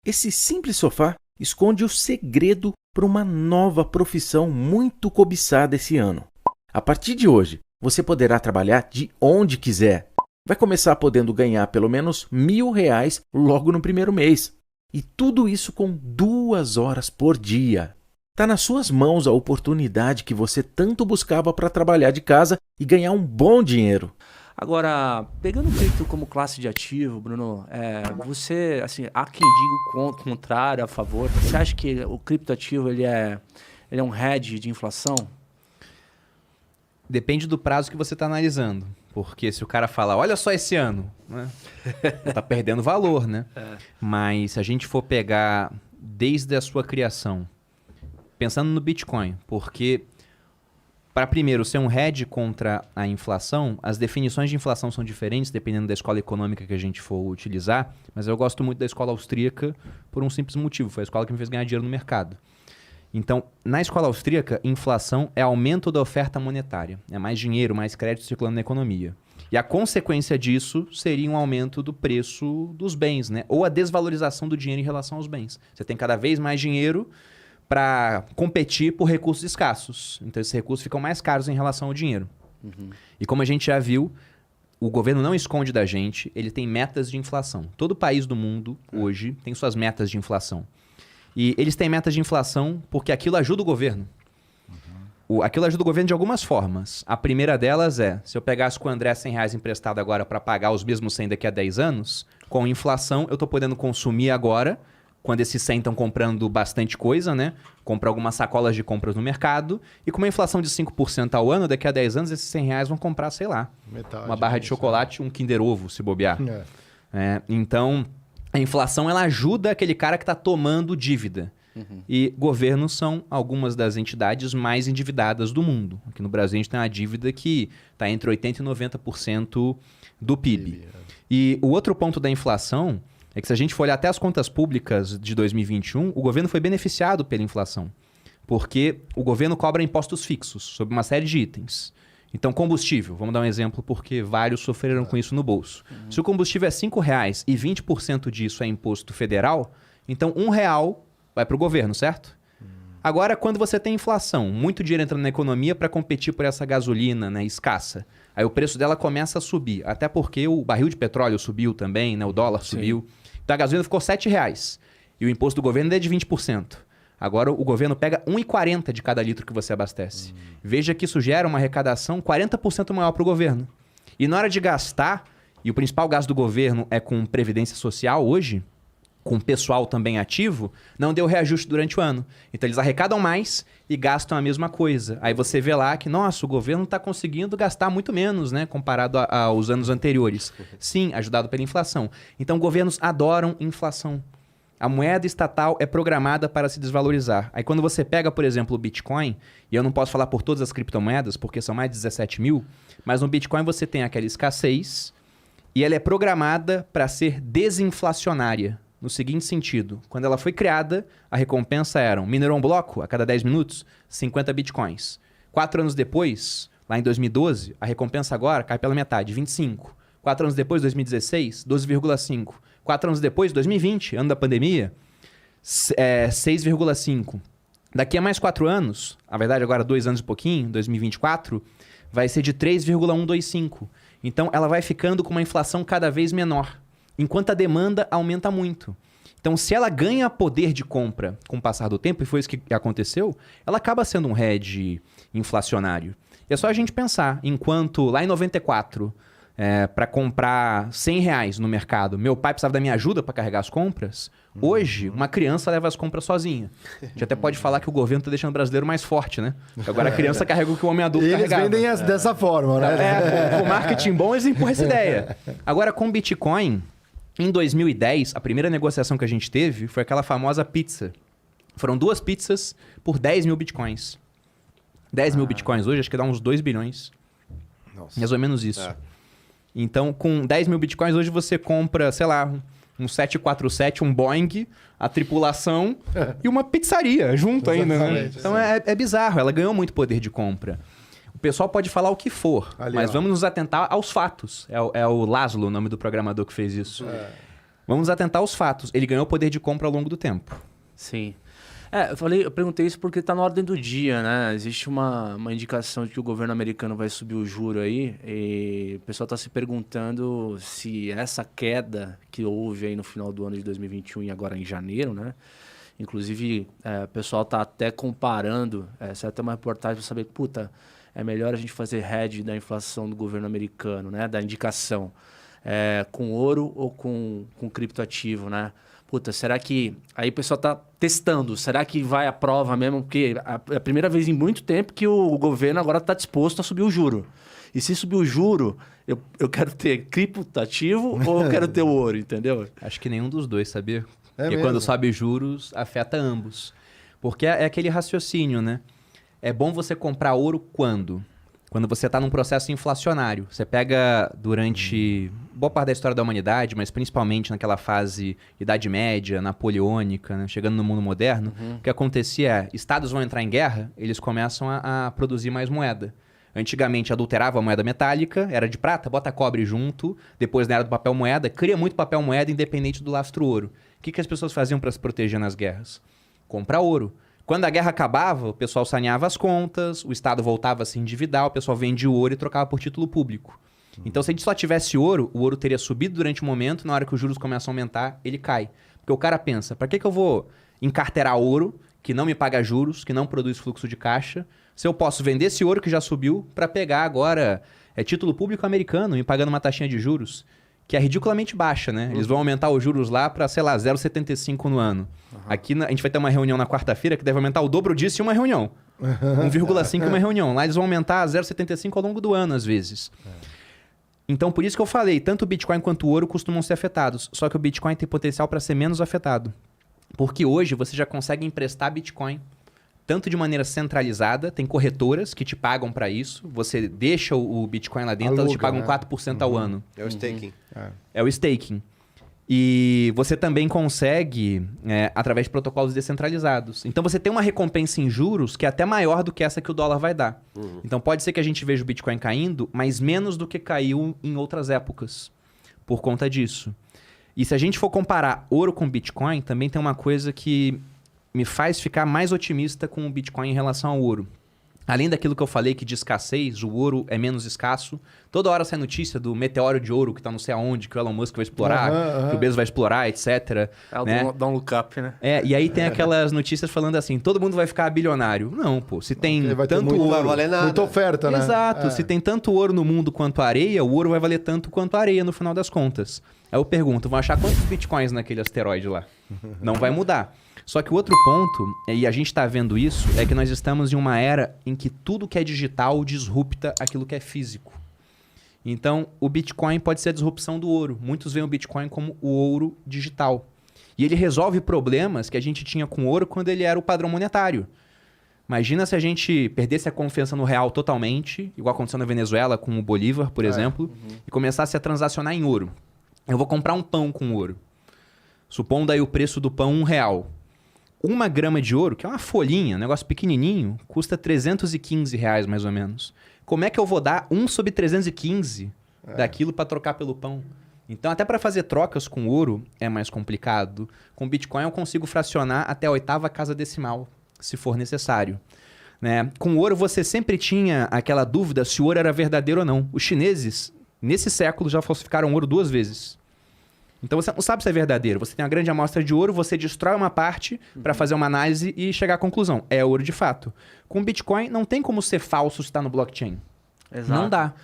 Esse simples sofá esconde o segredo para uma nova profissão muito cobiçada esse ano. A partir de hoje, você poderá trabalhar de onde quiser. Vai começar podendo ganhar pelo menos R$ 1.000 logo no primeiro mês. E tudo isso com 2 horas por dia. Está nas suas mãos a oportunidade que você tanto buscava para trabalhar de casa e ganhar um bom dinheiro. Agora, pegando o cripto como classe de ativo, Bruno, você, assim, há quem diga o contrário, a favor. Você acha que o criptoativo ele é um hedge de inflação? Depende do prazo que você está analisando. Porque se o cara fala, olha só esse ano, né? Tá perdendo valor, né? Mas se a gente for pegar desde a sua criação, pensando no Bitcoin, porque para primeiro ser um hedge contra a inflação, as definições de inflação são diferentes dependendo da escola econômica que a gente for utilizar, mas eu gosto muito da escola austríaca por um simples motivo, foi a escola que me fez ganhar dinheiro no mercado. Então, na escola austríaca, inflação é aumento da oferta monetária. É mais dinheiro, mais crédito circulando na economia. E a consequência disso seria um aumento do preço dos bens, né? Ou a desvalorização do dinheiro em relação aos bens. Você tem cada vez mais dinheiro para competir por recursos escassos. Então, esses recursos ficam mais caros em relação ao dinheiro. E como a gente já viu, o governo não esconde da gente, ele tem metas de inflação. Todo país do mundo, hoje, tem suas metas de inflação. E eles têm metas de inflação porque aquilo ajuda o governo. Aquilo ajuda o governo de algumas formas. A primeira delas é, se eu pegasse com o André R$100 emprestado agora para pagar os mesmos 100 daqui a 10 anos, com inflação eu estou podendo consumir agora, quando esses 100 estão comprando bastante coisa, né? Compra algumas sacolas de compras no mercado, e com uma inflação de 5% ao ano, daqui a 10 anos esses R$100 vão comprar, sei lá, uma barra de chocolate, um Kinder Ovo, se bobear. Então, a inflação ela ajuda aquele cara que está tomando dívida. E governos são algumas das entidades mais endividadas do mundo. Aqui no Brasil a gente tem uma dívida que está entre 80% e 90% do PIB. E o outro ponto da inflação é que se a gente for olhar até as contas públicas de 2021, o governo foi beneficiado pela inflação. Porque o governo cobra impostos fixos sobre uma série de itens. Então, combustível, vamos dar um exemplo porque vários sofreram com isso no bolso. Se o combustível é R$5 e 20% disso é imposto federal, então R$1 vai para o governo, certo? Agora, quando você tem inflação, muito dinheiro entrando na economia para competir por essa gasolina, né, escassa, aí o preço dela começa a subir, até porque o barril de petróleo subiu também, né, o dólar subiu. Então a gasolina ficou R$7 e o imposto do governo é de 20%. Agora o governo pega R$1,40 de cada litro que você abastece. Veja que isso gera uma arrecadação 40% maior para o governo. E na hora de gastar, e o principal gasto do governo é com previdência social hoje, com pessoal também ativo, não deu reajuste durante o ano. Então eles arrecadam mais e gastam a mesma coisa. Aí você vê lá que, nossa, o governo está conseguindo gastar muito menos, né, comparado aos anos anteriores. Sim, ajudado pela inflação. Então governos adoram inflação. A moeda estatal é programada para se desvalorizar. Aí quando você pega, por exemplo, o Bitcoin, e eu não posso falar por todas as criptomoedas, porque são mais de 17 mil, mas no Bitcoin você tem aquela escassez e ela é programada para ser desinflacionária. No seguinte sentido, quando ela foi criada, a recompensa era minerou um bloco a cada 10 minutos, 50 bitcoins. 4 anos depois, lá em 2012, a recompensa agora cai pela metade, 25. 4 anos depois, 2016, 12,5. 4 anos depois, 2020, ano da pandemia, 6,5. Daqui a mais 4 anos, na verdade agora 2 anos e pouquinho, 2024, vai ser de 3,125. Então ela vai ficando com uma inflação cada vez menor, enquanto a demanda aumenta muito. Então, se ela ganha poder de compra com o passar do tempo, e foi isso que aconteceu, ela acaba sendo um hedge inflacionário. E é só a gente pensar, enquanto lá em 94, para comprar R$100 no mercado, meu pai precisava da minha ajuda para carregar as compras, hoje uma criança leva as compras sozinha. A gente até pode falar que o governo está deixando o brasileiro mais forte, né? Porque agora a criança carrega o que o homem adulto carregava. Eles vendem dessa forma, né? Com marketing bom, eles empurram essa ideia. Agora, com Bitcoin, em 2010, a primeira negociação que a gente teve foi aquela famosa pizza. Foram 2 pizzas por 10 mil bitcoins. 10 mil bitcoins hoje, acho que dá uns 2 bilhões. Nossa. Mais ou menos isso. Então, com 10 mil bitcoins, hoje você compra, sei lá, um 747, um Boeing, a tripulação e uma pizzaria junto ainda, né? Então é bizarro, ela ganhou muito poder de compra. O pessoal pode falar o que for, mas vamos nos atentar aos fatos. É o Laszlo, o nome do programador que fez isso. Vamos atentar aos fatos. Ele ganhou poder de compra ao longo do tempo. Sim. Eu perguntei isso porque tá na ordem do dia, né? Existe uma indicação de que o governo americano vai subir o juro aí, e o pessoal tá se perguntando se essa queda que houve aí no final do ano de 2021 e agora em janeiro, né? Inclusive, o pessoal tá até comparando, saiu até uma reportagem para saber, puta, é melhor a gente fazer hedge da inflação do governo americano, né? Da indicação, com ouro ou com criptoativo, né? Puta, será que... Aí o pessoal tá testando. Será que vai à prova mesmo? Porque é a primeira vez em muito tempo que o governo agora está disposto a subir o juro. E se subir o juro, eu quero ter criptoativo ou eu quero ter o ouro, entendeu? Acho que nenhum dos dois, sabia? Porque mesmo? quando sobe juros, afeta ambos. Porque é aquele raciocínio, né? É bom você comprar ouro quando? Quando você está num processo inflacionário. Você pega durante boa parte da história da humanidade, mas principalmente naquela fase Idade Média, napoleônica, né? Chegando no mundo moderno, o que acontecia é, estados vão entrar em guerra, eles começam a produzir mais moeda. Antigamente adulterava a moeda metálica, era de prata, bota cobre junto, depois na era do papel moeda, cria muito papel moeda independente do lastro ouro. O que as pessoas faziam para se proteger nas guerras? Comprar ouro. Quando a guerra acabava, o pessoal saneava as contas, o Estado voltava a se endividar, o pessoal vendia o ouro e trocava por título público. Então, se a gente só tivesse ouro, o ouro teria subido durante um momento, na hora que os juros começam a aumentar, ele cai. Porque o cara pensa, para que eu vou encarterar ouro, que não me paga juros, que não produz fluxo de caixa, se eu posso vender esse ouro que já subiu para pegar agora título público americano e pagando uma taxinha de juros, que é ridiculamente baixa, né? Eles vão aumentar os juros lá para, sei lá, 0,75 no ano. Aqui a gente vai ter uma reunião na quarta-feira que deve aumentar o dobro disso em uma reunião. 1,5 em uma reunião. Lá eles vão aumentar 0,75 ao longo do ano, às vezes. Então, por isso que eu falei, tanto o Bitcoin quanto o ouro costumam ser afetados. Só que o Bitcoin tem potencial para ser menos afetado. Porque hoje você já consegue emprestar Bitcoin tanto de maneira centralizada, tem corretoras que te pagam para isso. Você deixa o Bitcoin lá dentro, elas te pagam 4% ao ano. É o staking. É o staking. E você também consegue através de protocolos descentralizados. Então você tem uma recompensa em juros que é até maior do que essa que o dólar vai dar. Então pode ser que a gente veja o Bitcoin caindo, mas menos do que caiu em outras épocas, por conta disso. E se a gente for comparar ouro com Bitcoin, também tem uma coisa que me faz ficar mais otimista com o Bitcoin em relação ao ouro. Além daquilo que eu falei, que de escassez, o ouro é menos escasso. Toda hora sai notícia do meteoro de ouro que tá não sei aonde, que o Elon Musk vai explorar, que o Bezos vai explorar, etc. É o né? Don't Look Up, né? E aí tem aquelas notícias falando assim, todo mundo vai ficar bilionário. Não, pô, se tem vai ter tanto muito, ouro... Não vai valer nada. muita oferta, né? Exato, se tem tanto ouro no mundo quanto areia, o ouro vai valer tanto quanto areia no final das contas. Aí eu pergunto, vão achar quantos bitcoins naquele asteroide lá? Não vai mudar. Só que o outro ponto, e a gente está vendo isso, é que nós estamos em uma era em que tudo que é digital disrupta aquilo que é físico. Então, o Bitcoin pode ser a disrupção do ouro. Muitos veem o Bitcoin como o ouro digital. E ele resolve problemas que a gente tinha com o ouro quando ele era o padrão monetário. Imagina se a gente perdesse a confiança no real totalmente, igual aconteceu na Venezuela com o Bolívar, por exemplo, e começasse a transacionar em ouro. Eu vou comprar um pão com ouro. Supondo aí o preço do pão R$1. 1 grama de ouro, que é uma folhinha, um negócio pequenininho, custa R$315 mais ou menos. Como é que eu vou dar 1 sobre 315 daquilo para trocar pelo pão? Então, até para fazer trocas com ouro é mais complicado. Com Bitcoin eu consigo fracionar até a 8ª casa decimal, se for necessário. Né? Com ouro você sempre tinha aquela dúvida se o ouro era verdadeiro ou não. Os chineses, nesse século, já falsificaram ouro 2 vezes. Então você não sabe se é verdadeiro. Você tem uma grande amostra de ouro, você destrói uma parte para fazer uma análise e chegar à conclusão. É ouro de fato. Com Bitcoin não tem como ser falso se está no blockchain. Exato. Não dá.